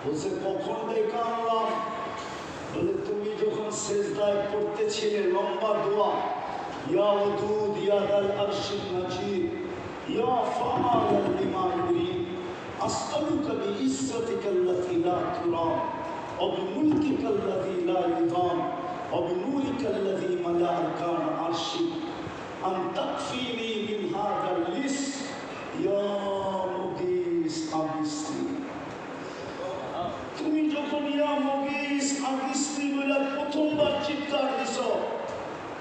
বলছে কখন ডেকে আনলাম? বলে তুমি যখন সেজদায় পড়তেছিলে লম্বা দোয়া, ইয়া ওয়াদুদ ইয়া দাল আরশিল মাজিদ ইয়া ফাআলান লিমা ইউরিদ আসআলুকা বিইজ্জাতিকা আল্লাতী লা তুরাম ওয়া বিমুলকিকা আল্লাযী লা ইউদাম ওয়া বিনূরিকা আল্লাযী মালা আরকান আরশিক আন তাকফিনি মিন হাযাল লিস ইয়া মুগীস আবিসনি। তুমি যখন ইয়া মুগীস আবিসনি বলে প্রথমবার চিৎকার দিছ,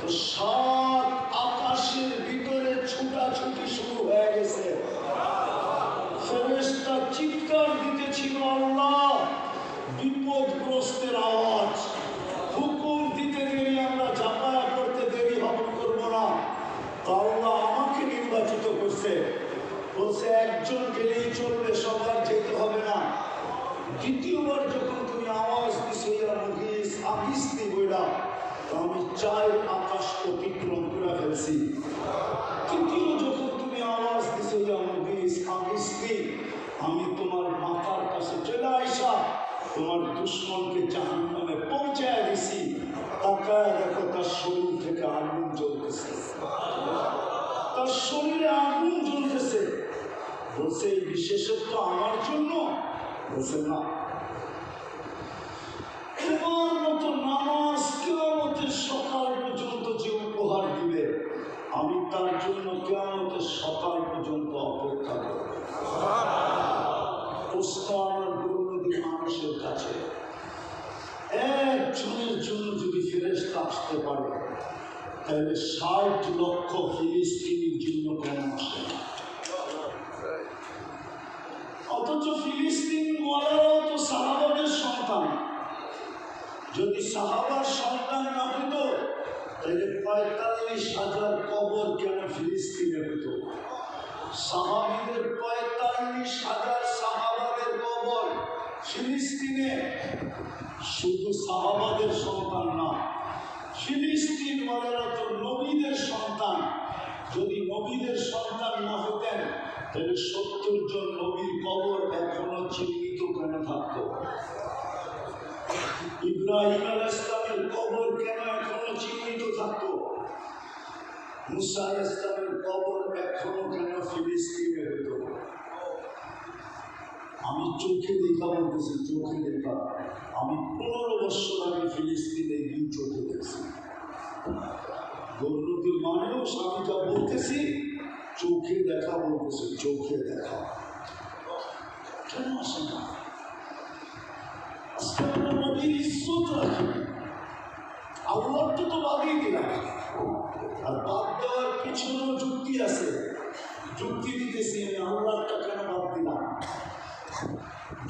তো সাত আকাশের ভিতরে ছুটাছুটি শুরু হয়ে গেছে। ফেরেশতা চিৎকার দিতেছিল, আল্লাহ বিপদগ্রস্তের আওয়াজ, হুকুম দিতে দেরি, আমরা ঝাঁপায়া করতে দেরি করবো না। তো আল্লাহ আমাকে নির্বাচিত করছে, বলছে একজন গেলেই চলবে, সবার যেতে হবে না। দ্বিতীয়বার যখন তুমি আওয়াজ দিছো ইয়া মুগীস আবিসনি বইলা, তো আমি চার আকাশ অতিক্রম করে ফেলছি। তৃতীয় যখন তুমি আওয়াজ দিছো ইয়া মুগীস আবিসনি, আমি তোমার মাথার কাছে চলে আইসা তোমার দুশ্মনকে জাহান্নামে পৌঁছায় দিছি। তাকায় দেখো তার শরীর থেকে আগুন জ্বলতেছে, তার শরীরে আগুন জ্বলতেছে। বলছে এই বিশেষত্ব আমার জন্য? বলছে না, তোমার মতো নামাজ কিয়ামতের সকাল পর্যন্ত যে উপহার দিবে, আমি তার জন্য কিয়ামতের সকাল পর্যন্ত অপেক্ষা করব। প্রশ্ন আমার দুর্নীতি মানুষের কাছে, একজনের জন্য যদি ফেরেশতা আসতে পারে, তাহলে ৬০ লক্ষ ফিলিস্তিনির জন্য কেন আসে না? অথচ ফিলিস্তিন ওয়ালারাও তো সাহাবাদের সন্তান। যদি সাহাবার সন্তান না হতো, তাহলে ৪৫,০০০ কবর কেন ফিলিস্তিনে হতো? সাহাবীদের ৪৫,০০০ সাহাবাদের কবর ফিলিস্তিনে। শুধু সাহাবাদের সন্তান না, ফিলিস্তিন ওয়ালারা তো নবীদের সন্তান। যদি নবীদের সন্তান না হতেন, তাহলে ৭০ জন নবীর কবর এখনো চিহ্নিত কেন থাকত? ইব্রাহিম আলাইহিস সালামের কবর কেন এখনো চিহ্নিত থাকত? মুসা আলাইহিস সালামের কবর এখনো কেন ফিলিস্তিনে হতো? আমি চোখে দেখা বলতেছি, চোখে দেখা। আমি ১৫ বছর আগে ফিলিস্তিনে গিয়ে চোখে দেখছি। গৌরবীর মানুষ, আমি যা বলতেছি চোখে দেখা বলতেছে, চোখে দেখা। কেন আসে না? আল্লাহটা তো বাদই দিলাম, আর বাদ দেওয়ার পিছনেও যুক্তি আছে। যুক্তি দিতেছি আমি, আল্লাহটা কেন বাদ দিলাম?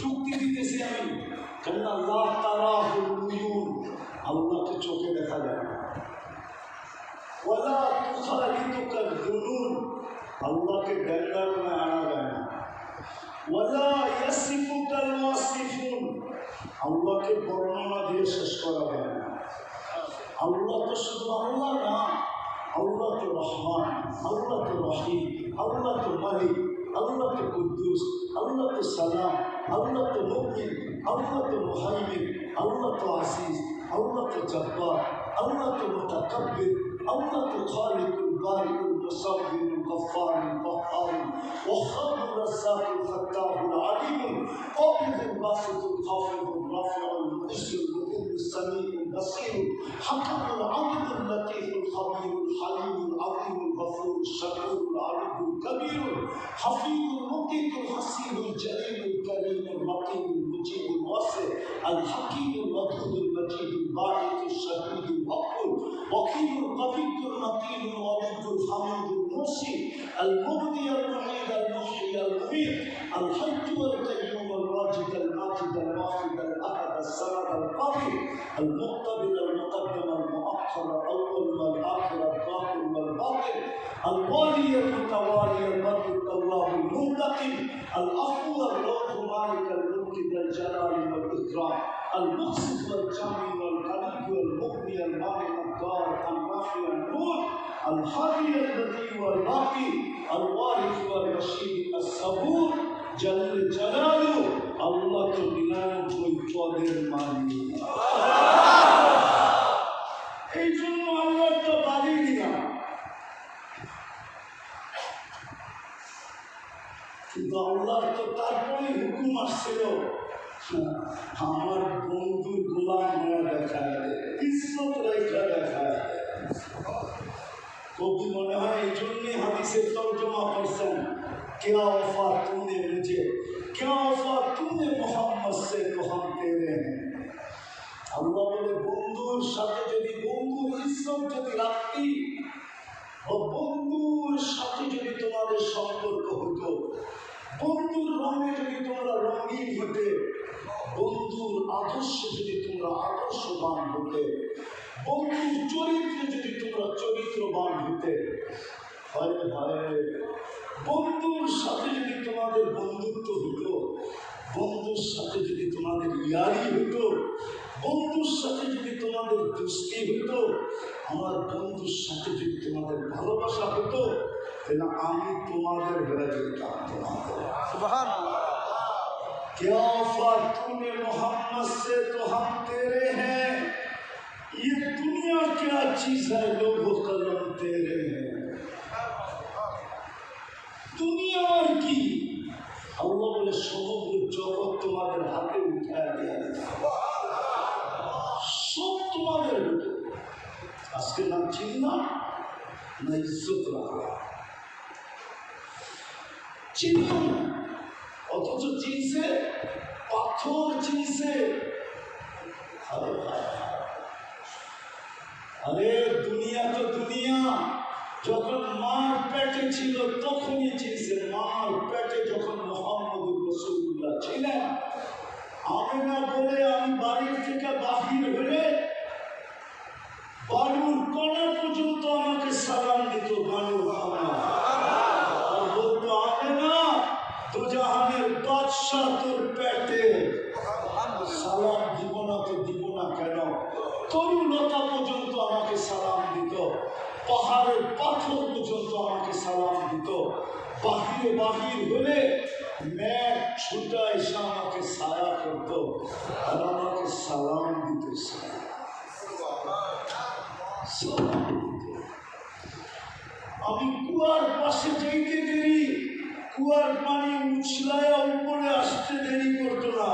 যুক্তি দিতেছি আমি, কেন আল্লাহ তারাহুল উয়ুন, আল্লাহকে চোখে দেখা যায় না। ওয়ালা তুখালিতুকা যুনুন, আল্লাহকে ড্যাঙ্গারমে আনা যায় না। ওয়ালা ইয়াসিফুকাল ওয়াসিফুন, আল্লাহকে বর্ণনা দিয়ে শেষ করা যায় না। আল্লাহ তো শুধু আল্লাহ না, আল্লাহ তো রহমান, আল্লাহ তো রহিম, আল্লাহ তো মালিক, আল্লাহ তো কুদ্দুস, আল্লাহ তো সালাম, আল্লাহ তো মুমিন, আল্লাহ তো মুহাইমিন, আল্লাহ তো আসিস, আল্লাহ তো জব্বার, আল্লাহ তো মুতাকাব্বির, আল্লাহ তো খালিকুল বারিকুল মুসাব্বিরুল গফফারুল কহ্হারুল ওয়াহ্হাবুর রাজ্জাকুল ফাত্তাহুল আলিমুল কাবিদুল বাসিতুল খাফিদুল রাফিউল মু'ইসুল মুকিমুস সামিউল বাসীরুল হাকামুল আদলুল লতীফুল খবীরুল হালিমুল আযীমুল গফুরুল শাকুরুল আলিমুল কবীরুল হাফিজুল মুকিতুল হাসিবুল জলিলুল করিমুল রকিবুল মুজিবুল ওয়াসি আল হাকীমুল ওয়াদুদুল মজিদুল বারিকুল শাহীদুল হকুল ওয়াকিলুল কবিয়ুল মাতিনুল ওয়াদুদুল হামিদুল মুসি আল মুবদি আল মুঈদ আল মুহয়ি আল মুমীত আল হায়্যু আল কাইয়্যুম আল রাজিদ আল মাজিদ আল ওয়াহিদ আল আহাদ আল সামাদ আল কাদির আল মুক্তাদির আল মুকদ্দম আল মুআخر আল আউয়াল ওয়াল আখির আল যাহির ওয়াল বাতিন আল ওয়ালি আল মুতাওয়ালি আল বর আল তাওয়াব আল মুনতাকিম আল আফু আল রউফ মালিক আল মুলক আল জালাল ওয়াল ইকরাম আল মুহসিন ওয়াল জামি ওয়াল গানি ওয়াল মুগনি আল মানি আল দার আল নাফি আল নূর الهادي الذي هو الباقي الوارث والرشيد الصبور জাল্লে জালালু, আল্লাহ তো 99 পদের মালিক। এই জন্য আল্লাহ তো বাড়ি দিলাম, কিন্তু আল্লাহ তো তারপরে হুকুম আসছিল আমার বন্ধুর গোলাম হয়ে দেখায়, ইজ্জত রেখা দেখায়। কবি মনে হয় এই জন্যই হাদিসের তর্জমা করছেন, क्या वफा तूने मुझे, क्या वफा तूने मोहम्मद से तो हम तेरे हैं। আল্লাহ বলে বন্ধুর সাথে যদি বন্ধুর ইজ্জত যদি রাখতি ও বন্ধুর সাথে যদি তোমাদের সম্পর্ক হতো, বন্ধুর রঙে যদি তোমরা রঙিন হতে, বন্ধুর আদর্শে যদি তোমরা আদর্শবান হতে, বন্ধুর চরিত্রে যদি তোমরা চরিত্রবান হতে, হয় হয় বন্ধুর সাথে যদি তোমাদের বন্ধুত্ব হতো, বন্ধুর সাথে যদি তোমাদের ইয়ারি হতো, বন্ধুর সাথে যদি তোমাদের দোস্তি হতো, আমার বন্ধুর সাথে যদি তোমাদের ভালোবাসা হতো, তাহলে আমি তোমাদের হয়ে যেতাম। क्या वफा तूने मोहम्मद से तो हम तेरे हैं, ये दुनिया क्या चीज है लोगों कलम तेरे हैं। দুনিয়ার কি আল্লাহ বলে সমগ্র জগৎ তোমাদের হাতে উঠায় দেয়া, সব তোমাদের হতো। আজকে না চিন্তা না ইজ্জত রাখা, চিন্তা অথচ চিনছে পাথর, চিনছে। আরে দুনিয়া তো দুনিয়া, যখন মার পেটে ছিল তখনই চিনছে। মার পেটে যখন মুহাম্মদুর রাসূলুল্লাহ ছিলেন, আমিনা বলে আমি বাড়ির থেকে বাহির হলে বালুর কণা পর্যন্ত আমাকে সালাম দিত, বালুর কণা, আর বলতো আমিনা দুজাহানের বাদশাহ তোর পেটে, সালাম দিব না তো দিব না কেন? তরুলতা পর্যন্ত আমাকে সালাম দিত, পাহাড়ের পাথর পর্যন্ত আমাকে সালাম দিত। বাহিরে বাহির হলে মেঘ ছুটা এসে আমাকে ছায়া করতো আর আমাকে সালাম দিত। আমি কুয়ার পাশে যেতে দেরি, কুয়ার পানি উছলায়া উপরে আসতে দেরি করতো না।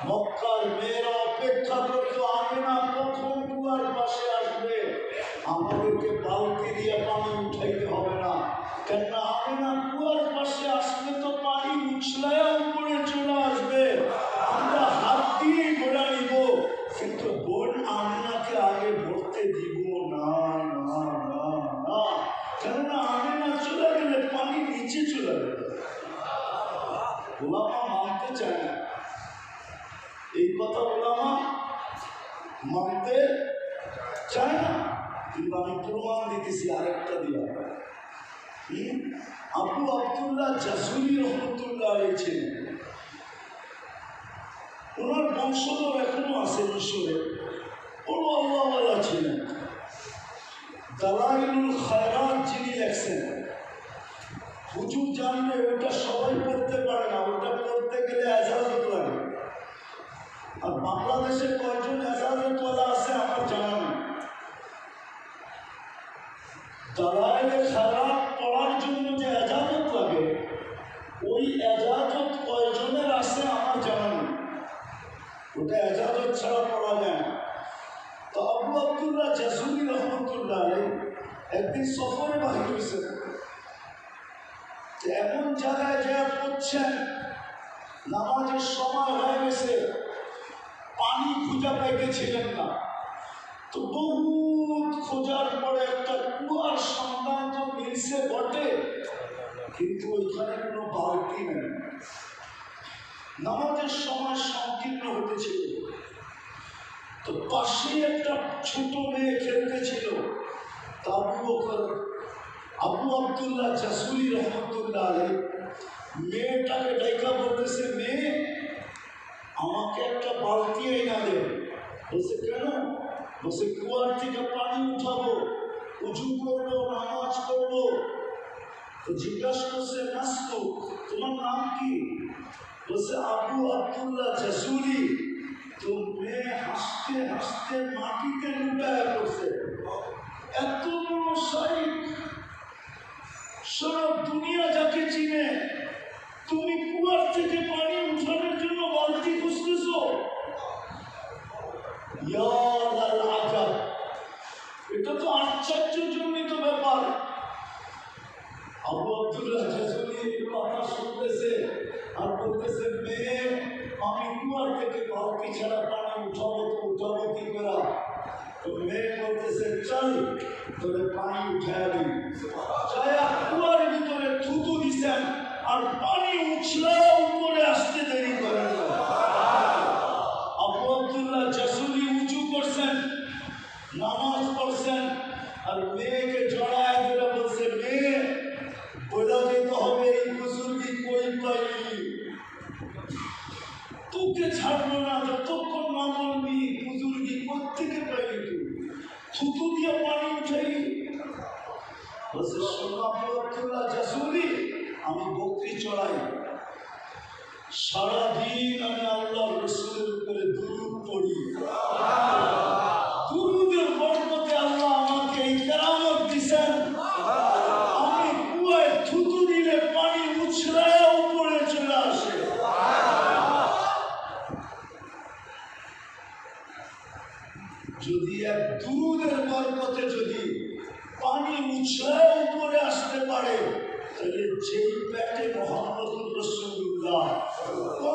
মক্কার মেয়েরা অপেক্ষা করতো আমিনা কখন কুয়ার পাশে আসবে, আমাদেরকে বালতি দিয়ে পানি উঠাইতে হবে না, কেননা আমিনা কুয়ার পাশে আসলে তো পানি উছলায়া উপরে চলে আসবে, আমরা হাত দিয়ে ঘোরা নিব, কিন্তু বোন আমিনাকে আগে ভরতে দিব না না না না, কেননা আমিনা চলে গেলে পানি নিচে চলে যাবে। ওলামা মানতে চায় না এই কথা, ওলামা মানতে চায় না, কিন্তু আমি প্রমাণ দিতেছি আরেকটা দিলাম। আবু আব্দুল্লাহ জাসুরি রহমতুল্লাহ ছিলেন, ওনার বংশধর এখনো আছে মিশরে, বড় আল্লাহওয়ালা ছিলেন। দালাইলুল খায়রাত যিনি লেখছেন, হুজুর জানলে ওটা সবাই পড়তে পারে না, ওটা পড়তে গেলে এজাজত লাগে। আর বাংলাদেশে কয়জন এজাজতওয়ালা আছে আমার জানা নেই। দালাইলে খায়রাত পড়ার জন্য যে এজাজত লাগে, ওই এজাজত কয়জনের আছে আমার জানা নেই, ওটা এজাজত ছাড়া পড়া যায় না। তো আবু আব্দুল্লাহ জাসুরি রহমতুল্লাহ একদিন সফরে বাহির হয়েছে, এমন জায়গায় যা পড়ছেন, নামাজের সময় হয়ে গেছে, পানি খুঁজা পাইতেছিলেন না, তো বহুত খোঁজার পরে একটা কুয়ার সন্ধান তো মিলছে বটে, কিন্তু ওইখানে কোনো বালতি নেই। নামাজের সময় সংকীর্ণ হতেছিল, তো পাশে একটা ছোট মেয়ে খেলতেছিল, তা আবু আব্দুল্লাহ জাসুরি রহমতুল্লাহ মেয়েটাকে ডাইকা বলতেছে, মেয়ে আমাকে একটা বালতি এনে দে। বলছে কেন? বলছে কুয়ার থেকে পানি উঠাবো, উঁচু করবো, নামাজ করবো। তো জিজ্ঞাসা করছে মাস্তু তোমার নাম কি? বলছে আবু আব্দুল্লাহ জাসুরি। তো মেয়ে হাসতে হাসতে মাটিতে লুটায় করছে। এত বড় শাইখ, সারা দুনিয়া যাকে চিনে, তুমি কুয়ার থেকে পানি উঠানোর জন্য বালতি খুঁজতেছ? এটা তো আশ্চর্যজনিত ব্যাপার। আবু আব্দুল্লাহ জাসুরি কথা শুনতেছে আর বলতেছে মেয়ে আমি কুয়ার থেকে বালতি ছাড়া পানি উঠাবো তো উঠাবো কি করা? তো মেয়ে বলতেছে চল তোরে পানি উঠায় দিই। কুয়ার ভিতরে থুতু দিছেন আর পানি উঠলে উপরে আসতে দেরি করেন না। আবু আব্দুল্লাহ জাসুরি উঁচু করছেন, নামাজ পড়ছেন আর মেয়েকে জড়ায় ধরে বলছে মেয়ে বোঝা যেতে হবে এই বুজুর্গি কই পাইলি, তোকে ছাড়বো না যতক্ষণ না বলবি বুজুর্গি কোত্থেকে পাইলি, তুই থুতু দিয়ে পানি উঠাই। বলছে আবু আব্দুল্লাহ জাসুরি আমি বকরি চড়াই, সারাদিন আমি আল্লাহ রসুলের উপরে দুরূদ পড়ি, দুরূদের বরকতে আল্লাহ আমাকে এই কেরামত দিছেন, আমি কুয়ায় থুতু দিলে পানি উছলে উপরে চলে আসে। যদি এক দুরূদের বরকতে যদি পানি উছলে উপরে আসতে পারে, তাহলে যেই পেটে মুহাম্মদুর রাসূলুল্লাহ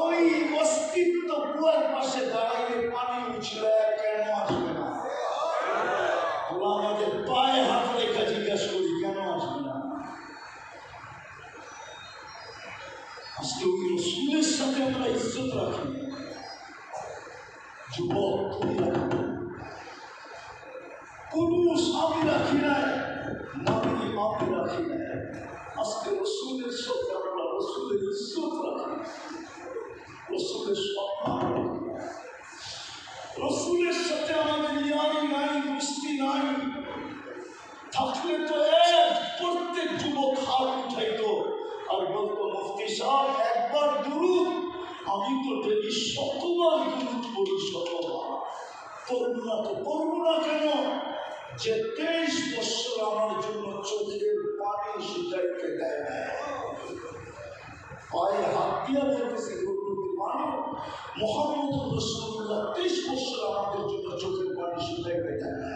ওই অস্তিত্ব কুয়ার পাশে দাঁড়াইলে পানি উছলে কেন আসবে না? ওরা আমাদের পায়ে হাত রেখে জিজ্ঞাসা করি কেন আসবে না? আজকে ওই রসুলের সাথে আমরা ইজ্জত রাখি। যুবক তুমি রাখি, পুরুষ আমি রাখি নাই, নারী আমি রাখি নাই। আজকে রসুলের সাথে আমরা রসুলের ইজ্জত রাখি, রসুলের সম্মান রাখি। রসুলের সাথে আমাদের ইয়ারি নাই, দোস্তি নাই। থাকলে তো প্রত্যেক যুবক হাত উঠাইতো আর বলতো মুফতি সাহেব একবার দুরূদ, আমি তো ডেলি শতবার দুরূদ পড়ি, শতবার। পড়বো না তো পড়বো না কেন? যে 23 বছর আমার জন্য চোখের পানি শুকাইতে দেয় না। পায়ে হাত দিয়া বলতেছে মুহাম্মদুর রাসূলুল্লাহ 23 বছর আমাদের জন্য চোখের পানি শুকাইতে দেয় না।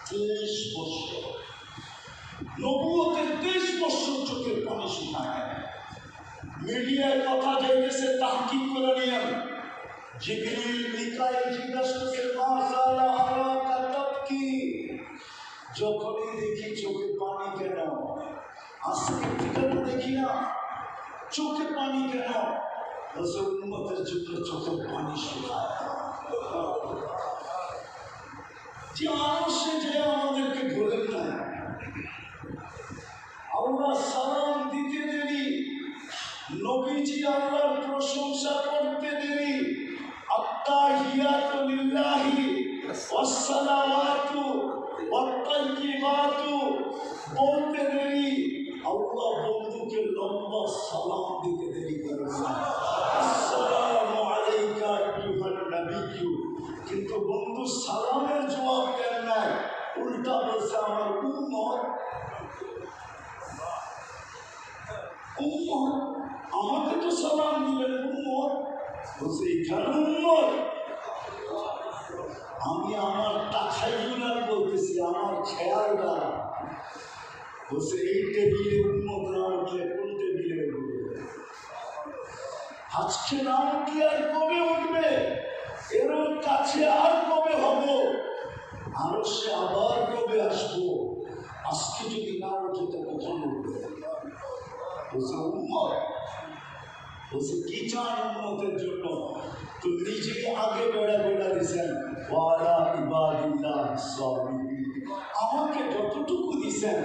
23 বছর নবুয়তের 23 বছর চোখের পানি শুকায়। মিডিয়ায় কথা যাইতেছে তাহকিক করে নিয়ে জিবরিল মিকাইল জিজ্ঞাসা করছে মা সালা আলাকা তাবকি, যখনই দেখি চোখে পানি কেন? আজকে থেকে তো দেখি না চোখে পানি কেন? উম্মতের জন্য চোখের পানি শুকায়। যে আরশে যে আমাদেরকে ভুলেন না, আল্লাহ সালাম দিতে দেরি, নবীজি আল্লাহর প্রশংসা করতে দেরি, আত্তাহিয়াতু লিল্লাহি ওয়াসসালাওয়াতু ওয়াত-তাইয়্যিবাতু বলতে দেরি, আল্লাহ বন্ধুকে লম্বা সালাম দিতে দেরি করে না। আসসালামু আলাইকা আইয়ুহান নাবিয়্যু, কিন্তু বন্ধু সালামের জবাব দেন নাই, উল্টা বলছে আমার উম্মত। উম্মত আমাকে তো সালাম দিলেন, উম্মত বলছে এখানে উম্মত। আমি আমার তাখাইয়ুলার বলতেছি, আমার খেয়াল দ্বারা বলছে এই টেবিলে উম্মত না উঠলে কোন টেবিলে উঠবে? আজকে না উঠলে আর কবে উঠবে? এর কাছে আর কবে হব? আরো সে আবার কবে আসবো? আজকে যদি না উঠে তো কখন উঠবে? বলছে উম্মত। বলছে কি চান উম্মতের জন্য? তো নিজে আগে বেড়া বেড়া দিয়েছেন, ওয়ালা ইবাদিল্লাহ সালিহিন, আমাকে যতটুকু দিয়েছেন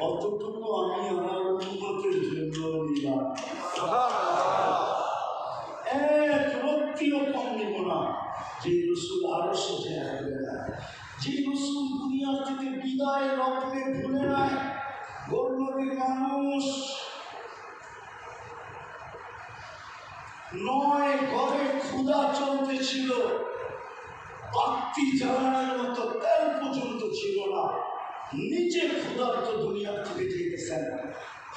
অতটুকু আমি আমার উম্মতের জন্য নিলাম। এক রত্তিও কম নিব না। যে রসুল আরো সে যে রসুল দুনিয়া থেকে বিদায় লগ্নে ভুলে নাই, গোলনদীর মানুষ 9 ঘরে ক্ষুধা চলতেছিল, বাতি জ্বালানোর মতো তেল পর্যন্ত ছিল না, নিজে ক্ষুধার্ত দুনিয়া থেকে যেতেছেন।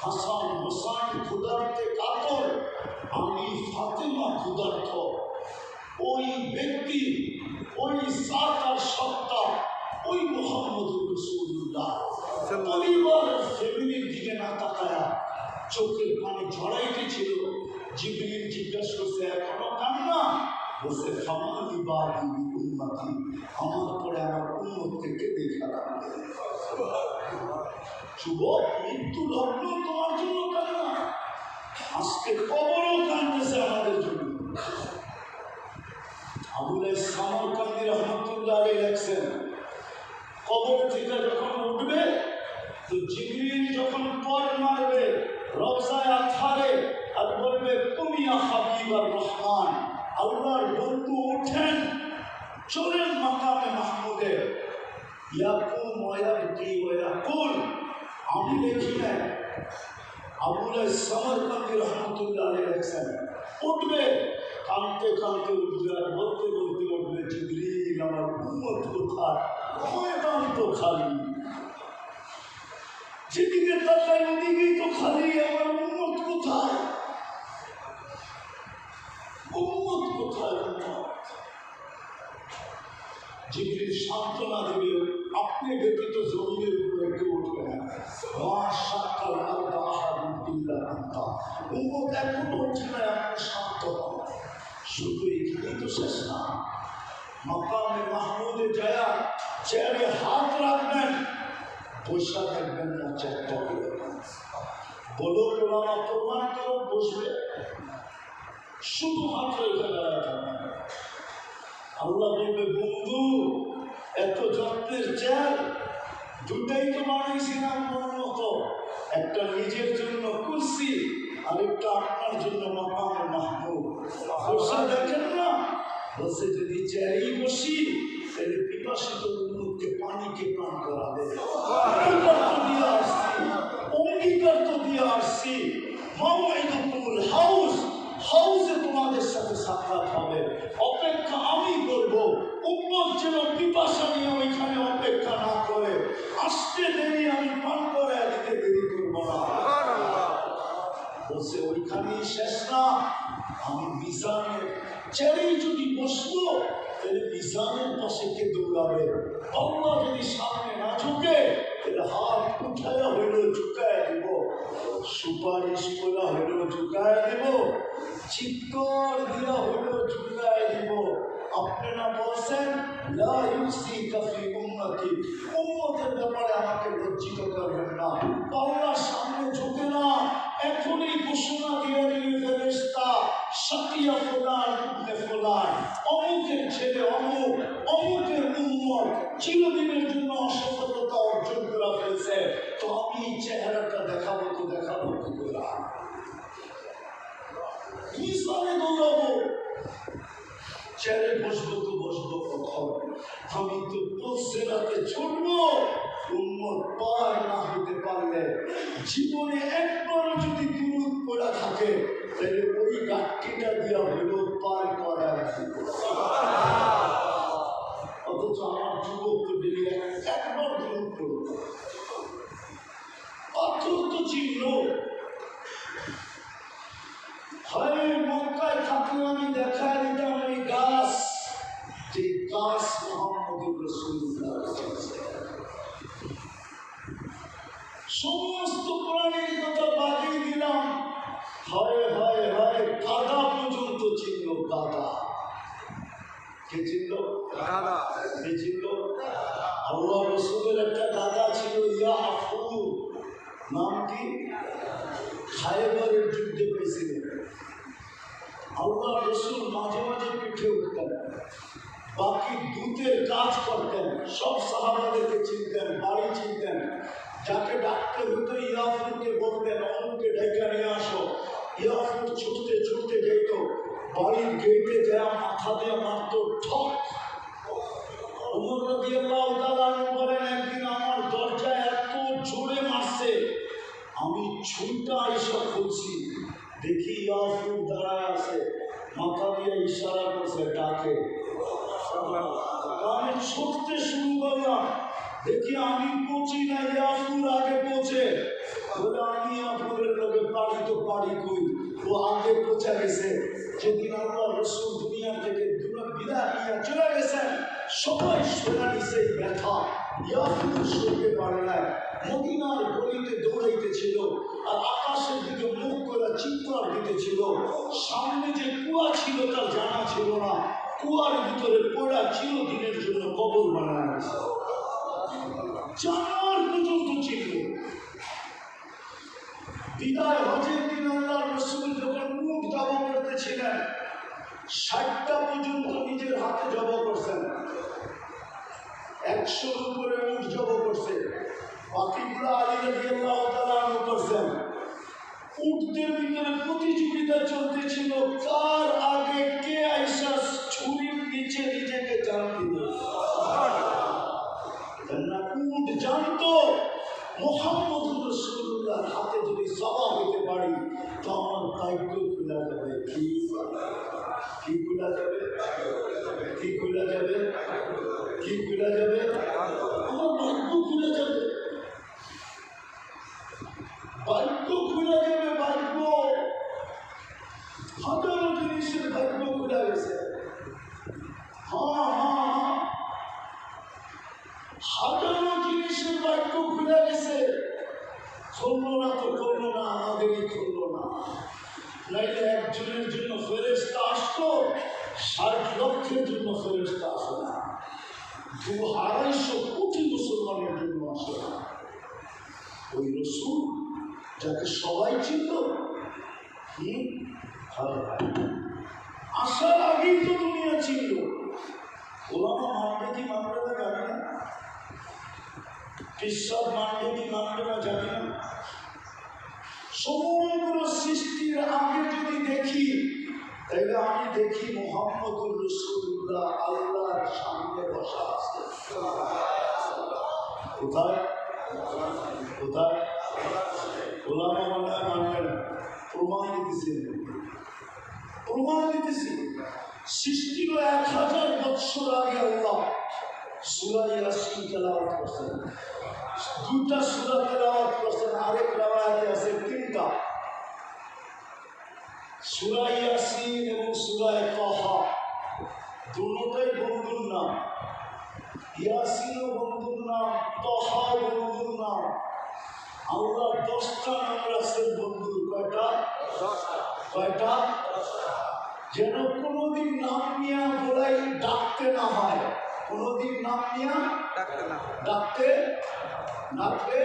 হাসান হোসাইন ক্ষুধার্তে কাতর, আমি ফাতেমা ক্ষুধার্ত। ওই ব্যক্তি, ওই জাত আর সত্তা, ওই মুহাম্মদুর রাসূলুল্লাহ পরিবার ফ্যামিলির দিকে না তাকায়া চোখের পানি ঝরাইতেছিল। জিবরিল জিজ্ঞাসা করছে, এখনো কান্না? বলছে, খামালি বাদি উম্মতি, আমার পরে আমার উম্মতকে কেঁদে খারাপ। যুবক, মৃত্যু লগ্ন তোমার জন্য কান্না, আজকে কবরও কাঁদতেছে আমাদের জন্য। আবুল সামরকান্দি রহমতুল্লাহ আলাইহি লেখছেন, কবর থেকে যখন উঠবে তো জিবরিল যখন পর মারবে রওজায়ে আতহারে আর বলবে, কুমিয়া হাবিবার রহমান, আল্লাহর বন্ধু ওঠেন, চলেন মাকামে মাহমুদে। ইয়াকুম ওয়া ইয়াবকি ওয়া ইয়াকুল, আমি লিখি না, আবুল সামরকান্দি রহমতুল্লাহ আলাইহি লেখছেন, উঠবে, কাঁদতে কাঁদতে উঠবে আর বলতে বলতে উঠবে, জিবরিল আমার উম্মত কোথায়, ময়দান তো খালি, যেদিকে তাকাই ওদিকেই তো খালি, আমার উম্মত কোথায়, উম্মত কোথায়, উম্মত। জিবরিল সান্ত্বনা দেবে, আপনি ব্যতীত জমিনের উপরে কেউ উঠবে না। মাশাআল্লাহ আল্লাহ আহাদুন বিল্লাহ আনতা, উম্মত এখনো উঠে না, আপনি শান্ত হন। শুধু এখানেই তো শেষ না, মাকামে মাহমুদে যায় চেয়ারে হাত রাখবেন, বসা থাকবেন না, চেষ্টা করবেন। বলো ওলামা প্রমাণ করো, বসবে, শুধু হাত রেখে দাঁড়াবেন। আল্লাহ বলবে, বন্ধু এত যত্নের চেয়ার দুটাই তো বানাইছিলাম মন মতো, একটা নিজের জন্য কুরসি, আরেকটা আপনার জন্য মাকামে মাহমুদ। বসা দেখেন না, বসে যদি চেয়ারেই বসি তাহলে পিপাসিত উম্মতকে পানিকে পান করাবে। অঙ্গীকার তো দিয়ে আসছি, মাওইদুকুমুল হাউজ, হাউজে তোমাদের সাথে সাক্ষাৎ হবে। অপেক্ষা আমি করব, উম্মত যেন পিপাসা নিয়ে ওইখানে অপেক্ষা না করে, আসতে দেরি আমি পান করে দিতে দেরি করবো না। বলছে ওইখানেই শেষ না, আমি মিজানের চেয়ারেই যদি বসবো তাহলে মিজানের পাশে কে দৌড়াবে? আল্লাহ যদি সামনে না ঝুঁকে তাহলে হাত উঠায়া হইলেও ঝুঁকায় দিব, সুপারিশ করা হইলেও ঝুঁকায় দিব, চিৎকার দিয়া হইলেও ঝুঁকায় দিব। আপনারা বলছেন লা ইউসিকা ফি উম্মতি, উম্মতের ব্যাপারে আমাকে লজ্জিত করবেন না। আল্লাহর সামনে ঝুঁকে না, এখনই ঘোষণা দিয়ে দিলেন ফেরেশতা, শাকিয়া ফুলান ইবনে ফুলান, অমুকের ছেলে অমুক, অমুকের উম্মত চিরদিনের জন্য অসফলতা অর্জন করে ফেলছে। তো আমি এই চেহারাটা দেখাবো তো দেখাবো কি করে? মিশনে দৌড়াবো, চেয়ারে বসবো তো বসবো কখন? আমি তো রাতে ছুটবো। উম্মত পার না হতে পারলে, জীবনে একবার যদি দুরূদ পড়া থাকে তাহলে ওই গাঠটিটা দিয়া হইল পার করা। অথচ আমার যুবক তো ডেলি একবার দুরূদ পড়ব, পাথর তো চিহ্ন। হয় মক্কায় থাকলে আমি দেখায় দিতাম এই গাছ, যে গাছ মুহাম্মদুর রাসূলুল্লাহ। সমস্ত প্রাণীর কথা বাদিয়ে দিলাম, হয় হয় হয় গাধা পর্যন্ত চিনল। গাধা কে চিনল? গাধা কে চিনল? আল্লাহ রাসূলের একটা গাধা ছিল, ইয়াফুর নাম কি? খায়বারের যুদ্ধে পেয়েছিলেন। আল্লাহ রাসূল মাঝে মাঝে পিঠে উঠতেন, বাকি দূতের কাজ করতেন, সব সাহাবাদেরকে চিনতেন, বাড়ি চিনতেন। যাকে ডাকতে হতো ইয়াফুরকে বলতেন, অমুককে ডেকে নিয়ে আসো। ইয়াফুর ছুটতে ছুটতে যেত, বাড়ির গেটে যা মাথা দিয়ে মারত ঠক। ওমর রাদিয়াল্লাহু তাআলা বলেন, একদিন আমার দরজায় এত জোরে মারছে ছুঁটা এইসব করছি, দেখি ইয়াসিন দাঁড়ায় আছে, মাথা দিয়ে ইশারা করছে ডাকে। আমি ছুটতে শুরু করলাম, দেখি আমি পৌঁছি না, ইয়াসুর আগে পৌঁছে। বলে আমি ইয়াসুরের লোকে পারি তো পারি কই, ও আগে পৌঁছে গেছে। যেদিন আল্লাহ রসুল দুনিয়া থেকে বিদায় নিয়ে চলে গেছেন, সবাই সোনা নিছে ব্যথা। ইয়াসুর সইতে পারে নাই, মদিনার গলিতে দৌড়াইতেছিল আর আকাশের দিকে মুখ করে চিৎকার দিতেছিল। সামনে যে কুয়া ছিল তার জানা ছিল না, কুয়ার ভিতরে পড়া চিরদিনের জন্য কবর বানানো হয়েছে। জানার পর্যন্ত ছিল। বিদায় হজের দিন আল্লাহ রসুল যখন মুখ জবা করতেছিলেন, 60টা পর্যন্ত নিজের হাতে জবা করছেন, 100-র উপরে মুখ জবা করছে, বাকিগুলো আলী রাদিয়াল্লাহু তাআলা আনহু করছেন। উটদের ভিতরে প্রতিযোগিতা চলতেছিল, কার আগে কে আইসা ছুরির নিচে নিজেকে জান দিবে। উট জানতো মুহাম্মদুর রাসূলুল্লাহর হাতে যদি জবা হইতে পারি তো আমার ভাগ্য খুলে যাবে। কি খুলে যাবে? কি খুলে যাবে? কি খুলে যাবে? আমার ভাগ্য খুলে যাবে, ভাগ্য খুলে যাবে। ভাগ্য হাজারো জিনিসের ভাগ্য খুলে গেছে। হাজারো জিনিসের ভাগ্য খুলে গেছে। খুললো না তো খুললো না, আমাদেরই খুললো না। নাইলে একজনের জন্য ফেরেশতা আসতো, 60 লক্ষের জন্য ফেরেশতা আসে না, 200-250 কোটি মুসলমানের জন্য আসে না। ওই রসুল যাকে সবাই চিনত, আসার আগেই তো দুনিয়া ছিল। ওলামা মানবে কি মানবে না জানি না, পিসাব মানবে কি মানবে না জানি না। সমগ্র সৃষ্টির আগে যদি দেখি, তাইলে আমি দেখি মুহাম্মদুর রাসূলুল্লাহ আল্লাহর সামনে বসা আছে। কোথায় কোথায়? ওলামা মানবে না, প্রমাণ দিতেছি, প্রমাণ দিতেছি। সৃষ্টির 1000 বৎসর আগে আল্লাহ সূরা ইয়াসিন তেলাওয়াত করছেন, 2টা সূরা তেলাওয়াত করছেন, আরেক রাওয়ায়াতে আছে 3টা, সূরা ইয়াসিন এবং সূরা তাহা। দুটোটাই বন্ধুর নাম, ইয়াসিনও বন্ধুর নাম, তাহাও বন্ধুর নাম। আল্লাহ 10টা নাম রাখছেন বন্ধুর। কয়টা? 10টা। যেন কোনোদিন নাম নিয়ে বলাই ডাকতে না হয়, কোনোদিন নাম নিয়ে ডাকতে ডাকতে।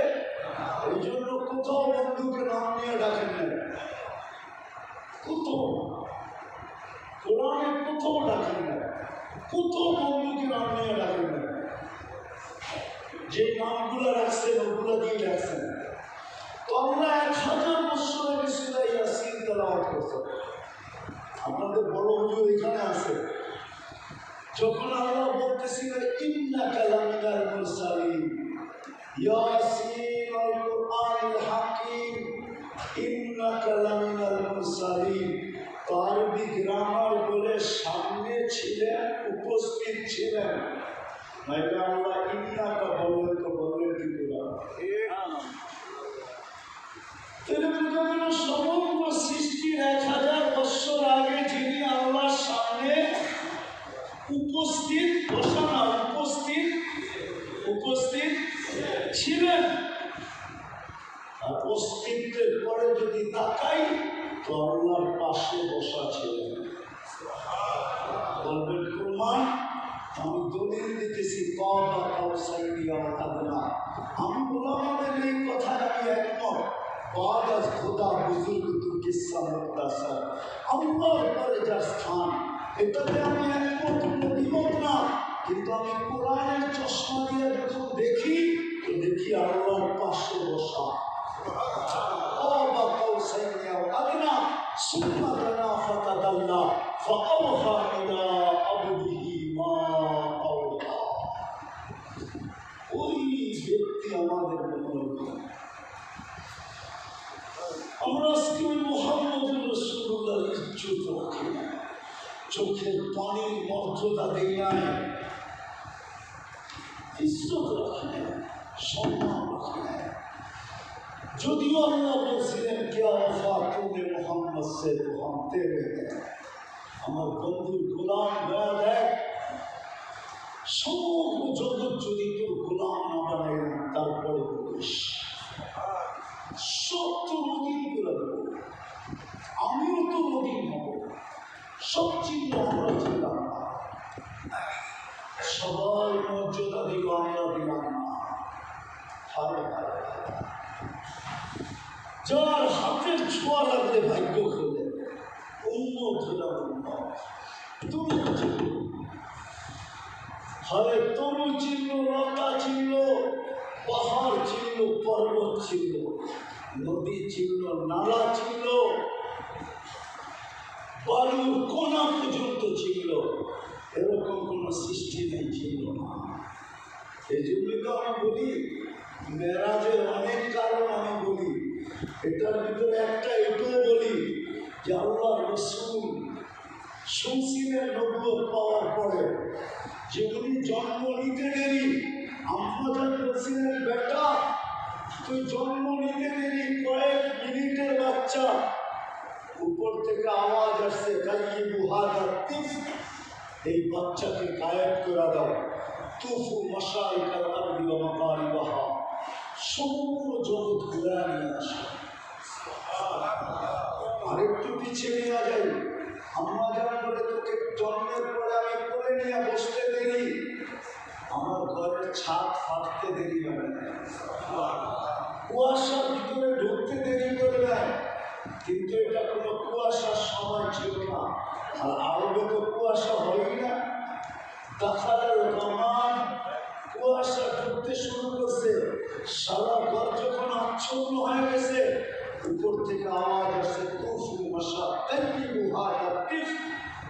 এই জন্য কোথাও বন্ধুকে নাম নিয়ে ডাকেন না, কোথাও কোরআনে কোথাও ডাকেন না, কোথাও বন্ধুকে নাম নিয়ে ডাকেন না। যে নামগুলো রাখছেন ওগুলো দিয়ে রাখছেন। তো আমরা 1000 বছর আগে সূরা ইয়াসিন তেলাওয়াত করছেন। আপনাদের বড় হুজুর এখানে আছে, যখন আল্লাহ বলতেছিলেন ইন্নাকা লামিনাল মুরসালিন, ইয়াসিন আল কুরআনিল হাকিম, ইন্নাকা লামিনাল মুরসালিন, আরবি গ্রামার বলে সামনে ছিলেন, উপস্থিত ছিলেন। নাইলে আল্লাহ ইন্নাকা বললেন তো বললেন কি করে? সমগ্র সৃষ্টির 1000 বছর আগে যিনি আল্লাহর সামনে উপস্থিত, বসা না, উপস্থিত ছিলেন। আর অস্তিত্বের পরে যদি তাকাই তো আল্লাহর পাশে বসা ছিলেন। বলবেন প্রমাণ? আমি দলিল দিতেছি, আমি ওলামাদের এই কথায় আমি একমত। খোদা বুজুর্গ কিসা মুক্তাসা, আল্লাহর পরে যার স্থান, এটাতে আমি একমত, দ্বিমত না। কিন্তু আমি কোরআনের চশমা দিয়ে যখন দেখি তো দেখি আল্লাহর পাশে বসা। ওই ব্যক্তি আমাদের আমরা আজকে মুহাম্মদ রাসূলুল্লাহর ইজ্জত রাখি না, চোখের পানির মর্যাদা দেই নাই, ইজ্জত রাখি না, সম্মান রাখি না। যদিও আল্লাহ বলছিলেন क्या वफा तूने मोहम्मद से तो हम तेरे हैं, আমার বন্ধুর গোলাম হয়ে দেখ, সমগ্র জগৎ যদি তোর গোলাম না বানায় না, তারপরে বলিস সব তো নদীন করে দেবো, আমিও তো নদীন হব, সব চিহ্ন আমরা ছিলাম না, সবাই মর্যাদা দিল, আমরা দিলাম না। হারে হারে, যার হাতের ছোঁয়া লাগলে ভাগ্য খুলে, উন্নত হলাম উন্নত। তুমি চিনল, হয় তরু চিনল, লতা চিনল, পাহাড় চিনল, পর্বত চিনল, নদী চিনল, নালা চিনল, বালুর কোনা পর্যন্ত চিনল, এরকম কোনো সৃষ্টি নেই চিনল না। এই জন্য তো আমি বলি মেরাজের অনেক কারণ আমি বলি, এটার ভিতরে একটা এটাও বলি যে আল্লাহ রসুল শুনছিলেন নবুয়ত পাওয়ার পরে যে উনি জন্ম নিতে দেরি, আম্মা জান বলছিলেন বেটা তুই জন্ম নিতে দেরি, কয়েক মিনিটের বাচ্চা, উপর থেকে আওয়াজ আসছে গাইবু হাযা তিফল, এই বাচ্চাকে গায়েব করে দাও, তুফু মাশারিকাল আরদি ওয়া মাগারিবাহা, সমগ্র জগৎ ঘুরে নিয়ে আসে। আরেকটু পিছিয়ে নেওয়া যায়, আম্মা জান বলে তোকে জন্মের পরে আমি কোলে নিয়ে বসতে দেরি, আমার ঘরের ছাদ ফাটতে দেরি হবে না, কুয়াশার ভিতরে ঢুকতে দেরি করবে, কিন্তু এটা কোনো কুয়াশার সময় ছিল না। আর আরবে তো কুয়াশা হয়ই না, দাখালের রহমান কুয়াশা ঢুকতে শুরু করছে, সারা ঘর যখন আচ্ছন্ন হয়ে গেছে, উপর থেকে আওয়াজ আসছে তুফু মাশারিকাল হাযা তিফল,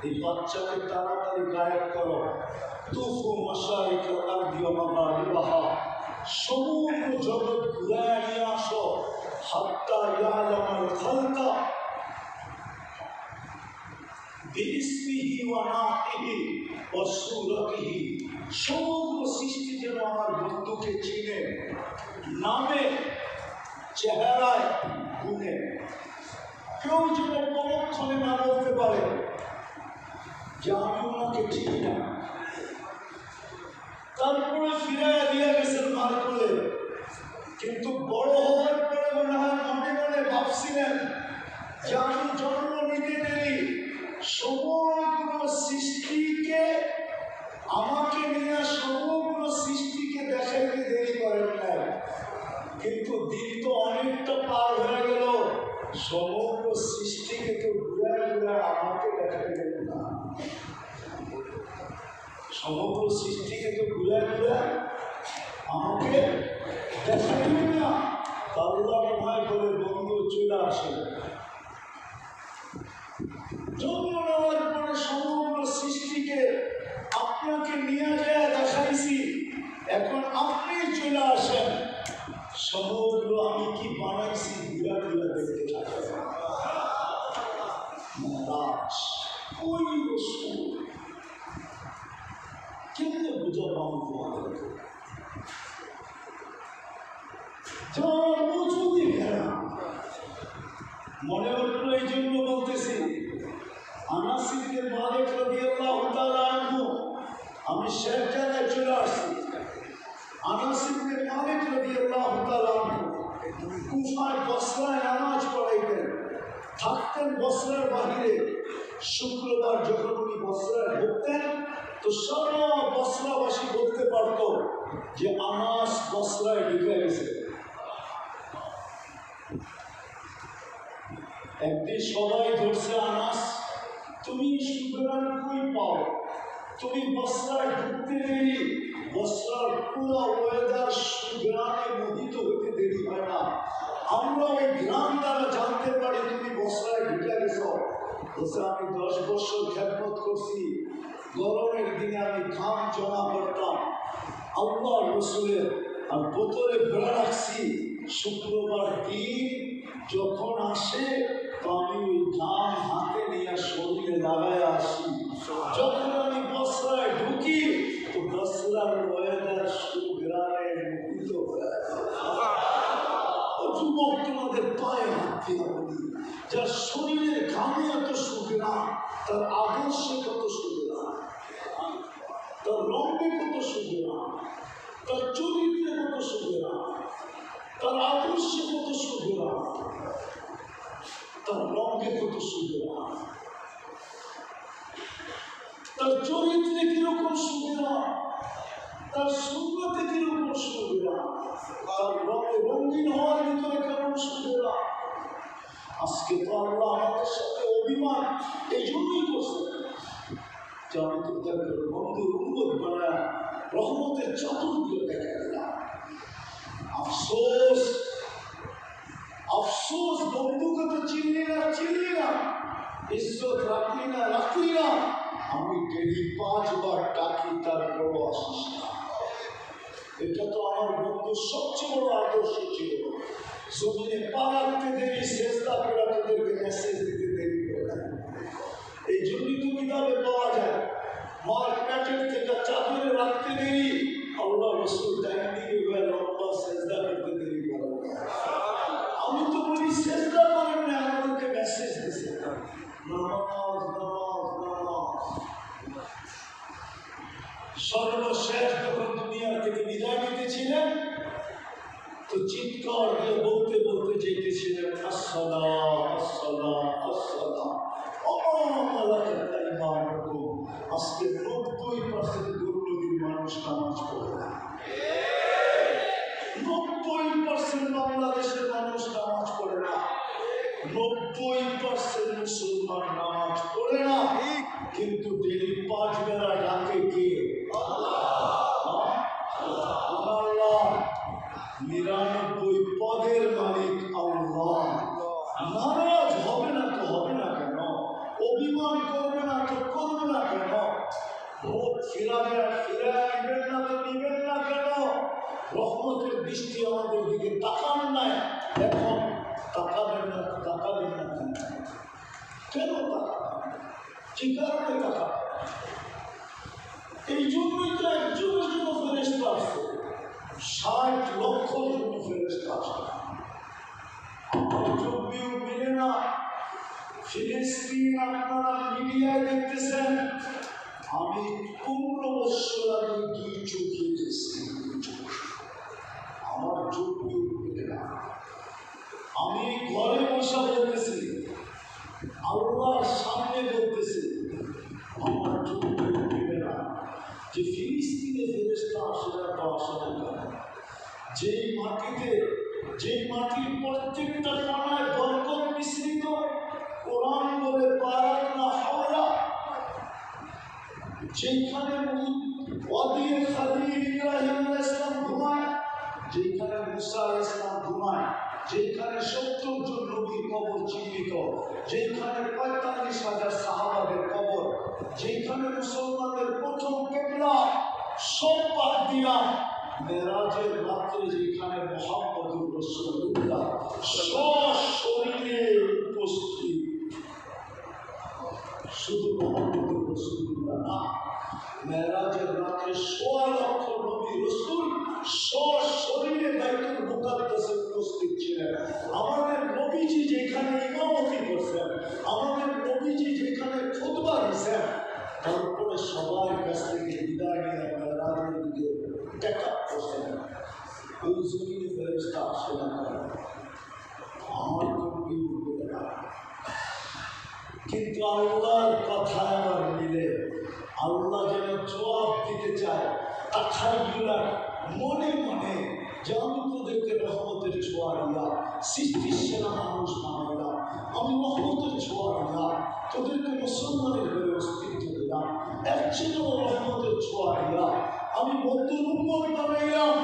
এই বাচ্চাকে তাড়াতাড়ি গায়েব করো, তুফু মাশারিকাল আরদি ওয়া মাগারিবাহা, সমগ্র জগৎ ঘুরে নিয়ে আসো, হাত্তা ইয়ালামাল খালকা বিইসমিহি ওয়া নাতিহি ওয়া সূরাতিহি, সমগ্র সৃষ্টি যেন আমার বন্ধুকে চিনে, নামে, চেহারায়, গুণে। কেউ যেন পরক্ষণে না বলতে পারে যে আমি ওনাকে চিনি না। তারপরে ফিরাইয়া দিয়ে গেছেন মার কোলে, কিন্তু বড় হওয়ার পরে মনে হয় মনে মনে ভাবছিলেন যে আমি জন্ম নিতে দেরি, সমগ্র সৃষ্টিকে আমাকে নিয়ে সমগ্র সৃষ্টিকে দেখাইতে দেরি করেন নাই, কিন্তু দিন তো অনেকটা পার হয়ে গেল, সমগ্র সৃষ্টিকে তো ঘুরে ঘুরে আমাকে দেখাইলেন না, সমগ্র সৃষ্টিকে তো ঘুরে ঘুরে আমাকে দেখাইলেন না। আল্লাহ মনে করে বন্ধু চলে আসে, জন্ম নেওয়ার পরে সমগ্র সৃষ্টিকে আপনাকে নিয়ে যায় দেখাইছি, এখন আপনি চলে আসেন, সমগ্র আমি কি বানাইছি ঘুরা ঘুরা দেখতে থাকেন। মহারাজ ওই রসুল কেমনে বুঝাবো আমি তোমাদেরকে, যার মজুদি ঘেরা মনে উঠলো, এই জন্য বলতেছি আনাস ইবনে মালিক রাদিয়াল্লাহু তাআলা আনহু, আমি শেষ জায়গায় চলে আসছি। আনাস ইবনে মালিক রাদিয়াল্লাহু তাআলা আনহু কুফায় বসরায় নামাজ পড়াইতেন, থাকতেন বসরার বাহিরে। শুক্রবার যখন উনি বসরায় ঢুকতেন তো সারা বসরাবাসী বলতে পারত যে আনাস বসরায় ঢুকে গেছে। একদিন সবাই ধরছে আনাস তুমি সুতরাং কই পাও, তুমি বসরায় ঢুকতে দেরি, বসরার পুরো ওয়েদার সুগ্রামে মোহিত হতে দেরি হয় না, আমরা ওই গ্রাম দ্বারা জানতে পারি তুমি বসরায় ঢুকে গেছ। বলছে আমি 10 বছর খেদমত করছি, গরমের দিনে আমি ঘাম জমা করতাম আল্লাহ রসুলের, আর বোতলে ভরে রাখছি, শুক্রবার দিন যখন আসে তো আমি ওই ঘাম হাতে নিয়ে শরীরে লাগায় আসি। যখন আমি বসরায় ঢুকি তো বসরার ওয়েদার সুগ্রানে মুখিত হয়ে যুবক তোমাদের পায়ে হাত দিয়ে বলি, যার শরীরের ঘামে এত সুগ্রাম, তার আদর্শে কত সুগ্রাম, তার রঙে কত সুগ্রাম, তার চরিত্রে কত সুগ্রাম, তার আদর্শে কত সুগ্রাম, তার রঙে কত সুগ্রাম, তার চরিত্রে কিরকম সুগ্রাম, তার সুন্দরতে কিরকম সুগ্রাম, তার রঙে রঙিন হওয়ার ভিতরে কেমন সুগ্রাম। আজকে তো আল্লাহ আমাদের সাথে অভিমান এই জন্যই করছে যে আমি তো তাদের বন্ধুর উন্মত বানায় রহমতের চতুর্দিকে দেখা দিলাম। আফসোস আফসোস, বন্ধুকে তো চিনলি না, ইজ্জত রাখলি না। আমি ডেলি 5 বার ডাকি, তারপরও আসিস না। এটা তো আমার বন্ধুর সবচেয়ে বড় আদর্শ ছিল। জমিনে পা রাখতে দেরি, চেষ্টা করে তাদেরকে মেসেজ দিতে দেরি করে। এই জন্যই তো কিতাবে পাওয়া যায়, মার প্যাটের থেকে চাদরে রাখতে দেরি, আল্লাহ রসুল টাইম দিয়ে লম্বা চেষ্টা করতে দেরি করে। আমি তো বলি চেষ্টা করেন না, আমাদেরকে মেসেজ দিছে নামাজ। সর্বশেষ যখন দুনিয়া থেকে বিদায় নিতেছিলেন তো চিৎকার দিয়ে বলতে যেতেছিলেন আসসালাম আসসালাম আসসালাম। আজকে 90% দুর্নীতির মানুষ নামাজ পড়ে না। 90% বাংলাদেশের মানুষ নামাজ পড়ে না। 90% মুসলমান নামাজ পড়ে না, কিন্তু ডেলি 5 বেলা ডাকে কে? আল্লাহ। 99 পদের মালিক আল্লাহ। নারাজ হবে না তো হবে না কেন? অভিমান করবে না তো করবে না কেন? ভোট ফিরাবেন না তো নিবেন না কেন? রহমতের দৃষ্টি আমাদের দিকে তাকান নাই, এখন তাকাবেন না কেন? কেন তাকাবেন? কি কারণে তাকাবেন? এই জন্যই তো একজনের জন্য ফেরেশতা আসছে, 60 লক্ষ জন্য ফেরেশতা আসছে। আমার চোখেও মিলে না। ফিলিস্তিন আপনারা মিডিয়ায় দেখতেছেন, আমি 15 বছর আগে 2 চোখে গেছি। আমার চোখেও মিলে না। আমি ঘরে বসে বলতেছি, আল্লাহর সামনে বলতেছি, আমার চোখেও মিলে না যে ফিলিস্তিনে ফেরেশতা আসে না তো আসে না কেন? যেই মাটির প্রত্যেকটা কণায় বরকত মিশ্রিত, কোরআন বলে বারাক না হাওলা, যেখানে ওয়াদিয়ে খালিল ইব্রাহিম আলাইহিস সালাম ঘুমায়, যেখানে মুসা আলাইহিস সালাম ঘুমায়, যেখানে 70 জন নবীর কবর চিহ্নিত, যেখানে 45,000 সাহাবাদের কবর, যেখানে মুসলমানদের প্রথম কিবলা, সব বাদ দিলাম। মেরাজের রাত্রে যেখানে মুহাম্মদুর রাসূলুল্লাহ সশরীরে উপস্থিত, শুধু মুহাম্মদুর রাসূলুল্লাহ না, মেরাজের রাত্রে 1.25 লক্ষ নবী রাসূল সশরীরে বাইতুল মুকাদ্দাসে উপস্থিত ছিলেন। আমাদের নবীজি যেখানে ইমামতি করছেন, আমাদের নবীজি যেখানে খুতবা দিয়েছেন, তারপরে সবার কাছ থেকে বিদায় নিয়ে মেরাজের দিকে টেকআপ করছেন। ওই জমিনে ফেরেশতা আসে না, আমার চোখেও মিলে না। কিন্তু আল্লাহর কথা আমার মিলে। আল্লাহ যেন জবাব দিতে চায় তাখাইয়ুলা, মনে মনে, যে আমি তোদেরকে রহমতের ছোঁয়া দিলাম, সৃষ্টির সেরা মানুষ বানাইলাম, আমি রহমতের ছোঁয়া দিলাম, তোদেরকে মুসলমানের ঘরে অস্তিত্ব দিলাম, এর চেয়েও রহমতের ছোঁয়া দিলাম, আমি বন্ধুর উম্মত বানাইলাম।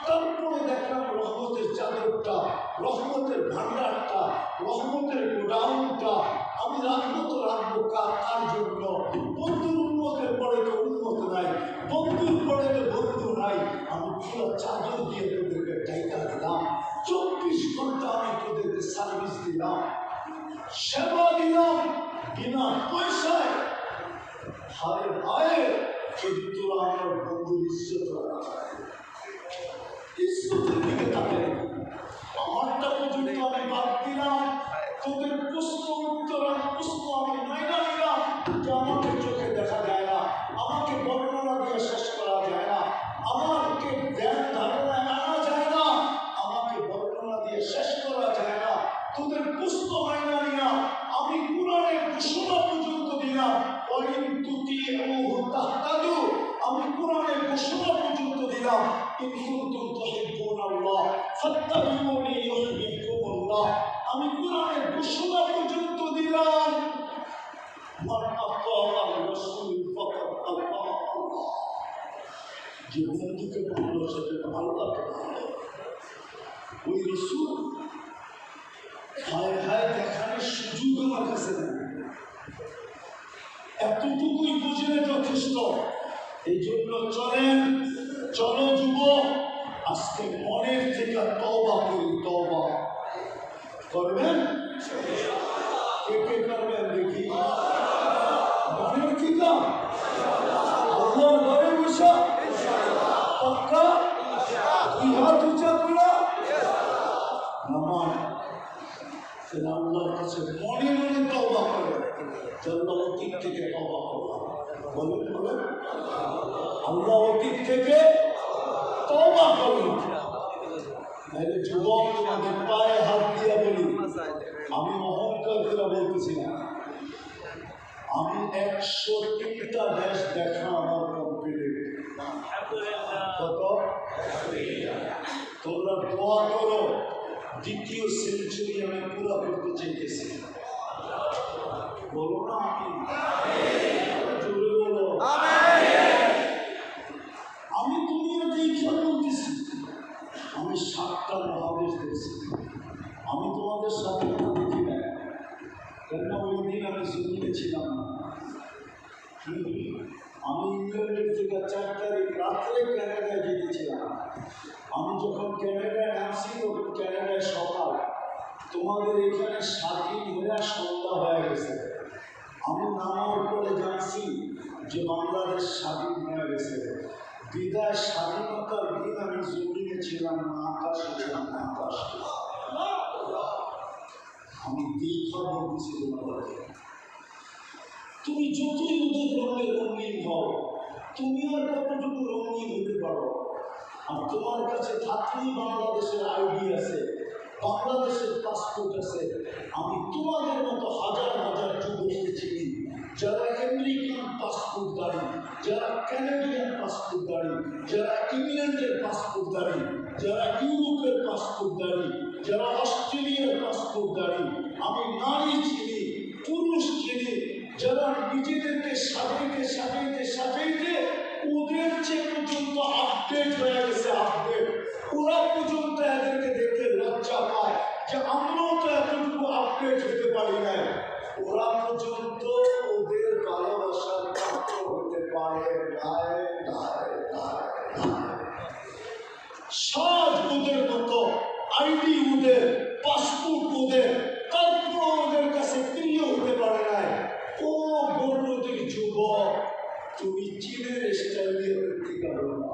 তারপরে দেখলাম রহমতের চাদরটা, রহমতের ভান্ডারটা, রহমতের গোডাউনটা আমি রাখবো তো রাখবো কার জন্য? বন্ধুর উন্মতের পরে তো উন্মত নাই, বন্ধুর পরে তো বন্ধু নাই। আমি পুরো চাদর দিয়ে তোদেরকে টাইকা দিলাম, 24 ঘন্টা আমি তোদেরকে সার্ভিস দিলাম, সেবা দিলাম বিনা পয়সায়। হায় হায়, যদি তোরা আমার বন্ধুর ইজ্জত রাখা, ইজ্জতের দিকে তাকে আমারটা পর্যন্ত আমি বাদ দিলাম, তোদের প্রশ্ন উত্তর প্রশ্ন আমি মাইনা নিলাম যে আমাকে চোখে দেখা যায় না, আমাকে বর্ণনা দিয়ে শেষ করা যায় না, আমাকে ধ্যান ধারণায় আনা যায় না, আমাকে বর্ণনা দিয়ে শেষ করা যায় না। তোদের প্রশ্ন মাইনা নিলাম, আমি কোরআনের ঘোষণা পর্যন্ত দিলাম, আমি কোরআনের ঘোষণা পর্যন্ত দিলাম, আমি কোরআনের ঘোষণা পর্যন্ত দিলাম, যে বন্ধুকে মানল সাথে আল্লাহকে মানল। ওই রসুল হায় হায় দেখানোর সুযোগ আমার কাছে নেই, এতটুকুই বুঝলে যথেষ্ট। এই জন্য চলেন, চলো যুবক, আজকে মনের থেকে তওবা করি। তওবা করবেন? কে কে করবেন দেখি? মনের থেকে আল্লাহর ঘরে বসা পাক্কা, দুই হাত উঁচা করা নামাজ, আল্লাহর কাছে মনে মনে তওবা করে। আল্লাহ অতীত থেকে তওবা করলাম, বলেন বলেন, আল্লাহ অতীত থেকে তওবা করলাম। যুবক, তোমাদের পায়ে হাত দিয়ে বলি, আমি অহংকার করে বলতেছি না, আমি 103টা দেশ দেখা আমার কমপ্লিট। কত? তোমরা দোয়া করো, দ্বিতীয় সেঞ্চুরি আমি পুরো করতে চাইতেছি। বলো না জোরে বলো। আমি দুনিয়া দেখে বলতেছি, আমি 7টা মহাদেশ দেখছি। আমি তোমাদের সাথে দেখি না, কেননা ওই দিন আমি জমিতে ছিলাম না। আমি ইংল্যান্ডের থেকে 4 তারিখ রাত্রে ক্যানাডায় যেতেছিলাম। আমি যখন ক্যানাডায় নামছি তখন ক্যানাডায় সকাল, তোমাদের এখানে স্বাধীন হয়ে সন্ধ্যা হয়ে গেছে। আমি নামার পরে জানছি যে বাংলাদেশ স্বাধীন হয়ে গেছে। বিদায় স্বাধীনতার দিন আমি জমিনে ছিলাম না, আকাশে ছিলাম না। আকাশে আমি দীর্ঘ বলতেছি তোমাকে, তুমি যতই ওদের রঙের রঙিন হও, তুমি আর কতটুকু রঙিন হতে পারো? আর তোমার কাছে থাকলেই বাংলাদেশের আইডি আছে, বাংলাদেশের পাসপোর্ট আছে। আমি তোমাদের মতো হাজার হাজার যুবককে চিনি যারা আমেরিকান পাসপোর্টধারী, যারা ক্যানাডিয়ান পাসপোর্টধারী, যারা ইংল্যান্ডের পাসপোর্টধারী, যারা ইউরোপের পাসপোর্টধারী, যারা অস্ট্রেলিয়ার পাসপোর্টধারী। আমি নারী চিনি, পুরুষ চিনি, যারা নিজেদেরকে সাজাইতে সাজাইতে সাজাইতে ওদের চেয়ে পর্যন্ত আপডেট হয়ে গেছে। আপডেট ওরা পর্যন্ত এদেরকে দেখে লজ্জা পায় যে আমরাও তো এতটুকু আপডেট হতে পারি না। ওরা পর্যন্ত ওদের ভালোবাসার পাত্র হতে পারে। সাজ ওদের মতো, আইডি ওদের, পাসপোর্ট ওদের, তারপর ওদের কাছে প্রিয় হতে পারে না। ও গর্ভবতী যুবক, তুমি চীনের স্টাইল দিয়ে করতে পারো না,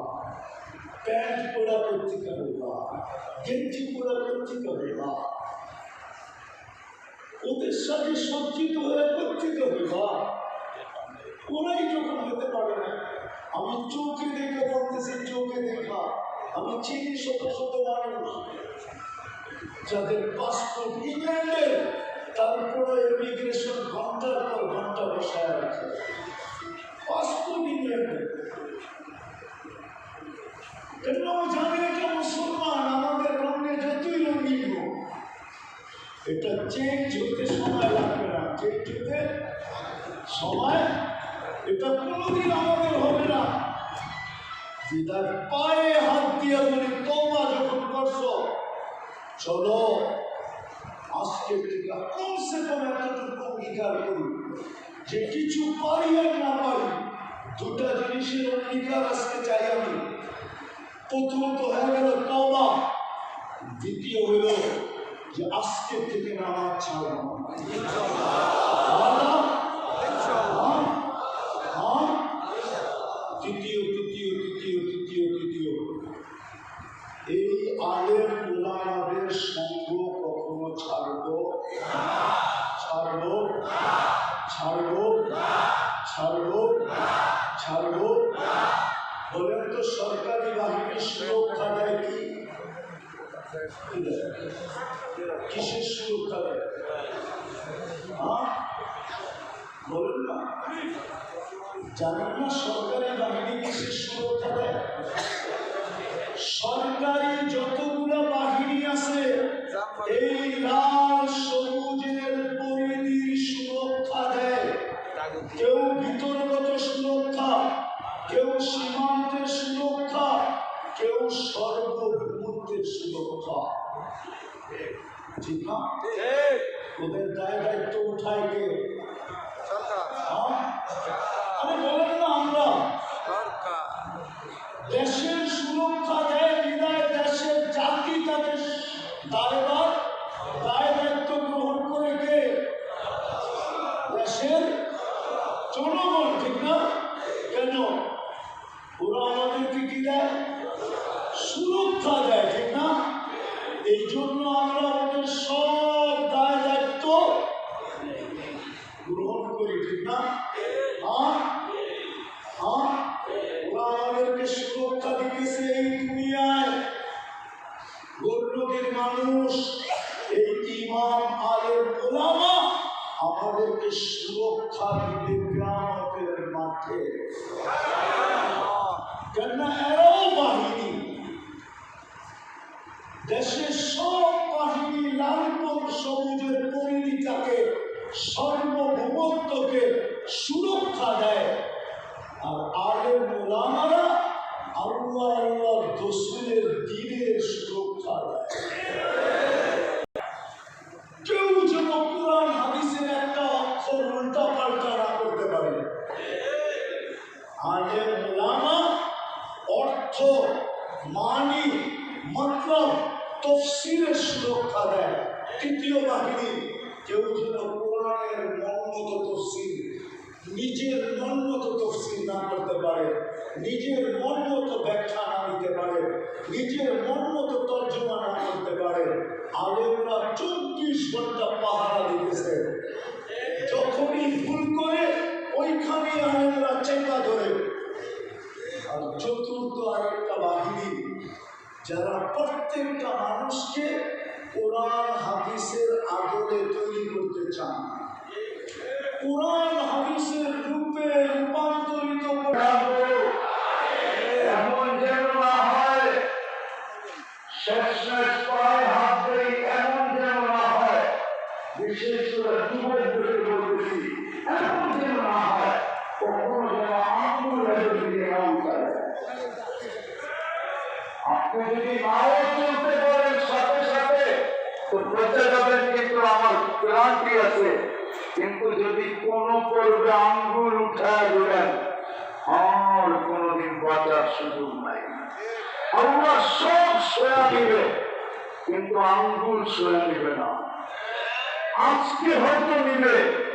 প্যান্ট পরা করতে পারো না, গেঞ্জি পরা করতে পারো না, ওদের সাথে সজ্জিত হয়ে করতে পারো না। ওরাই যখন হতে পারে না, আমি চোখে দেখে বলতেছি, চোখে দেখা আমি চিনি শত শত মানুষ যাদের পাসপোর্ট ইংল্যান্ডের, তারপরে ইমিগ্রেশন ঘন্টার পর ঘন্টা বসায় রাখে। পাসপোর্ট ইংল্যান্ডের, কেন জানি এটা মুসলমান, আমাদের রঙে যতই রঙিন হোক, এটা চেঞ্জ হতে সময় লাগবে না। চেঞ্জ হতে সময়, এটা কোনোদিন আমাদের হবে না। বিদায় পায়ে হাত দিয়ে বলি, তওবা যখন করছো, চলো আজকে থেকে কমসে কম এতটুকু অঙ্গীকার করি যে কিছু পারি আর না পারি, 2টা জিনিসের অঙ্গীকার আজকে চাই আমি। প্রথমত হয়ে গেল তওবা, দ্বিতীয় হইল যে আজকে থেকে নামাজ ছাড়ব তৃতীয় এই আলেম উলামাদের সঙ্গ কখনো ছাড়বো বলেন তো। সরকারি বাহিনীর সুরক্ষা দেয় কি? কিসের সুরক্ষা দেয়? বলেন না, জানেন না সরকারি বাহিনী কিসের সুরক্ষা দেয়? সরকারি যতগুলো বাহিনী আছে এই লাল সবুজের পরিধির সুরক্ষা দেয়। কেউ ভিতরগত সুরক্ষা, কেউ সীমান্তের সুরক্ষা, কেউ সর্বভূমত্বের সুরক্ষা। ঠিক না? ওদের দায় দায়িত্ব উঠায় কে? আরে বলেন না, আমরা দেশের সুরক্ষা দেয় বিদায় দেশের জাতি তাদের দায় দায়িত্ব গ্রহণ করে কে? দেশের জনগণ। ঠিক না? কেন? ওরা আমাদেরকে কি দেয়? সুরক্ষা দেয়। ঠিক না? এই জন্য আমরা ওদের সব দায় দায়িত্ব গ্রহণ করি। ঠিক না? ওরা আমাদেরকে সুরক্ষা দিতেছে এই দুনিয়ায়। গরিবের মানুষ, এই ইমাম আলেম ওলামা আমাদেরকে সুরক্ষা দিবে কিয়ামতের মাঠে। কেননা এরাও বাহিনী, দেশের সব বাহিনী লালপন সবুজের পরিধিটাকে, সার্বভৌমত্বকে সুরক্ষা দেয়। আর আলেম ওলামারা আল্লাহ রাসূলের দ্বীনের সুরক্ষা দেয়। কেউ যেন কোরআন হাদিসের একটা অক্ষর উল্টা পাল্টা না করতে পারে। আলেম ওলামা অর্থ, মানি, মতলব, তফসিরের সুরক্ষা দেয়। তৃতীয় বাহিনী, কেউ যেন কোরআনের মনমত তফসির, নিজের মনমত তফসির না করতে পারে, নিজের মনমত ব্যাখ্যা না দিতে পারে, নিজের মনমত তর্জমা না করতে পারে। আলেমরা 24 ঘন্টা পাহারা দিতেছে। যখনই ভুল করে ওইখানে আলেমরা চেপা ধরে। আর চতুর্থ আরেকটা বাহিনী, যারা প্রত্যেকটা মানুষকে কোরআন হাদিসের আদলে তৈরি করতে চান, কোরআন হাদিসের রূপে রূপান্তরিত করে। এমন যেন না হয় শেষমেশ পায়ে হাত ধরে, এমন যেন না হয়, বিশেষ করে যুবকদেরকে বলতেছি, এমন যেন না হয় কখনো যেন আঙুল দিয়ে নাম করে। আপনি যদি নাও চলতে পারেন সাথে সাথে তো বেঁচে যাবেন, কিন্তু আমার গ্যারান্টি আছে। কিন্তু যদি কোন পর্বে আঙ্গুল উঠায় দিলেন, আর কোনদিন বাঁচার সুযোগ নাই। আল্লাহ সব সয়া নিবে, কিন্তু আঙ্গুল সয়া নিবে না। আজকে হয়তো নিবে,